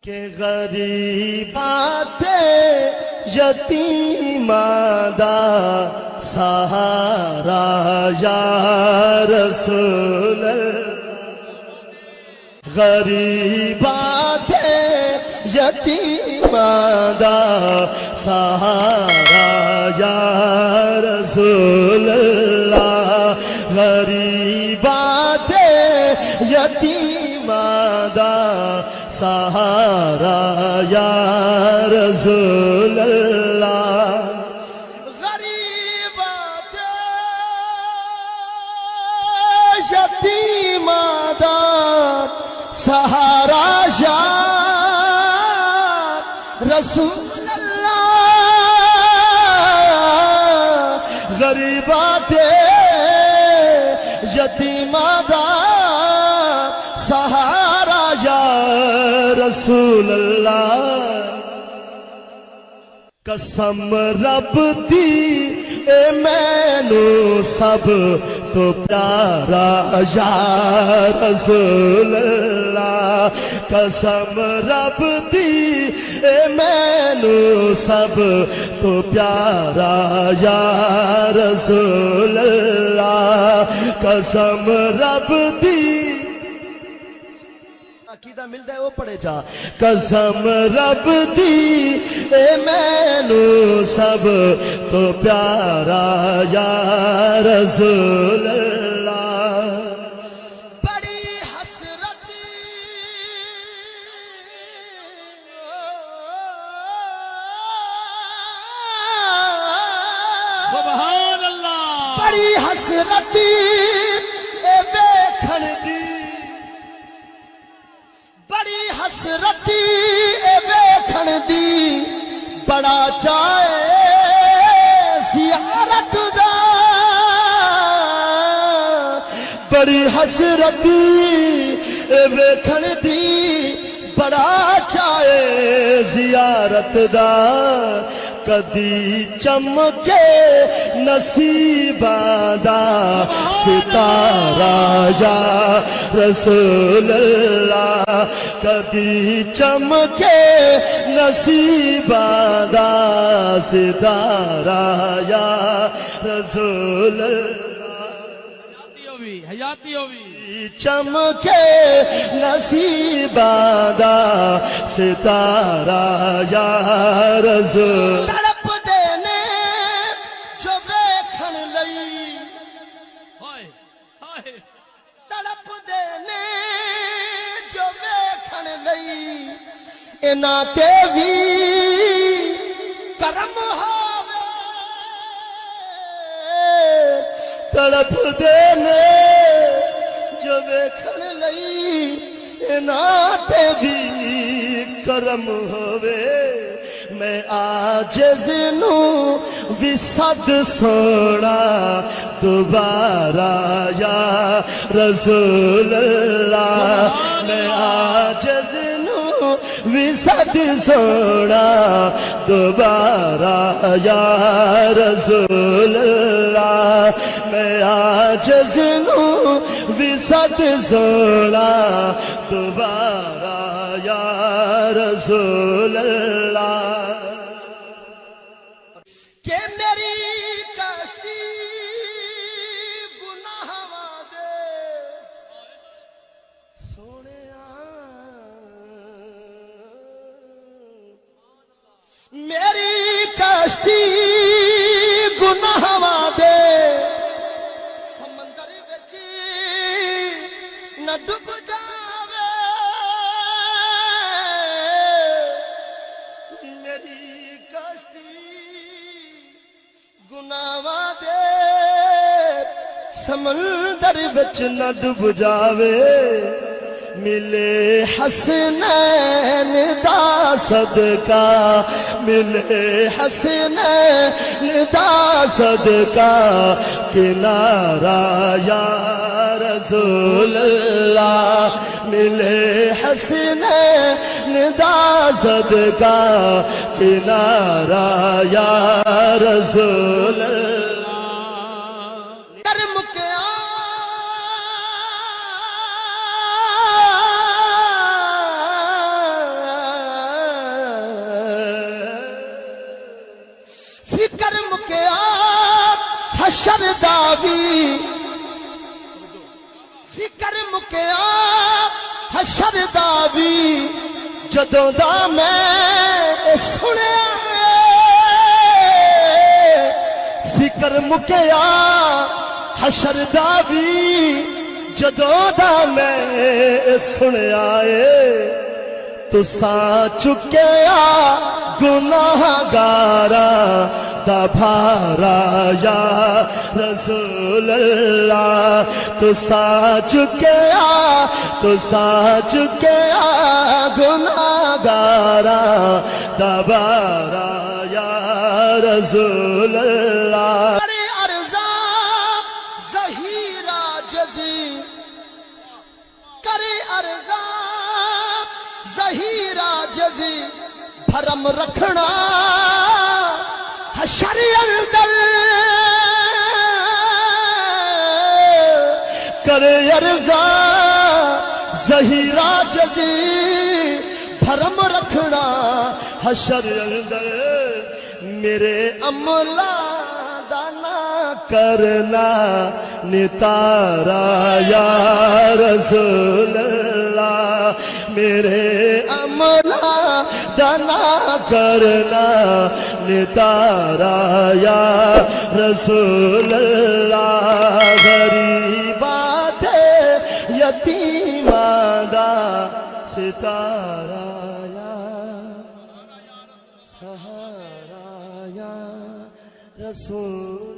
کہ غریباں تھے یتیماں دا سہارا یا رسول غریباں تھے یتیماں دا سہارا یا رسول اللہ غریباں تھے یتیماں دا سہارا یا رسول اللہ غریباں تھے یتیماں دا سہارا یا رسول اللہ غریباں تھے یتیماں دا سہارا یا رسول اللہ قسم رب دی اے مینوں سب تو پیارا یا رسول اللہ قسم رب دی اے مینوں سب تو پیارا یا رسول اللہ قسم رب دی عقیدہ ملتا ہے وہ پڑھے جا قسم رب دی اے مینوں سب تو پیارا یا رسول اللہ بڑی حسرت سبحان اللہ بڑی حسرت اے ویکھن دی بڑی حسرتی اے ویکھن دی بڑا چاہے زیارت دا بڑی حسرتی اے ویکھن دی بڑا چاہے زیارت دا کدی چمکے نصیباں دا ستارہ یا رسول اللہ کدی چمکے نصیباں دا ستارہ یا رسول اللہ حیاتی ہوئی چمکے نصیباں دا ستارہ یا رسول تڑپ دینے جو ویکھن لئی تڑپ دینے جو ویکھن لئی انہاں تے وی کرم ہووے تڑپ دینے جو ویکھن لئی انہاں تے بھی کرم ہووے میں عاجز نوں بھی صد سونا دوبارہ یا رسول اللہ میں عاجز نوں بھی صد سونا دوبارہ یا رسول اللہ میں عاجز نوں بھی صد سونا دوبارہ یا رسول اللہ کہ میری کشتی گناہاں دے سونیا میری کشتی گناہاں دے سمندر وچ نہ ڈب جاوے میری کشتی گناہاں دے سمندر وچ نہ ڈب جاوے ملے حسنین دا صدقہ ملے حسنین دا صدقہ کنارہ یا رسول اللہ ملے حسنین دا صدقہ کنارہ یا رسول اللہ کرم کے حشر دا وی فکر مکیا حشر دا وی جدوں دا میں سنیا فکر مکیا حشر دا وی جدوں دا میں سنیا تساں چکیا گناہ گارا دا بھارا یا رسول اللہ تساں چکیا گناہ گارا دا بھارا یا رسول اللہ کرے ارزا ظہیرہ جزی کرے ارزا ظہیرہ جزی بھرم رکھنا حشر اندر کرے ارزا ظہیرہ جزی بھرم رکھنا حشر اندر میرے عملہ دانا کرنا نتارا یا رسول اللہ میرے عملہ دانا کرنا نتارا یا رسول اللہ غریبات یتیماں دا ستارہ یا سہارا یا رسول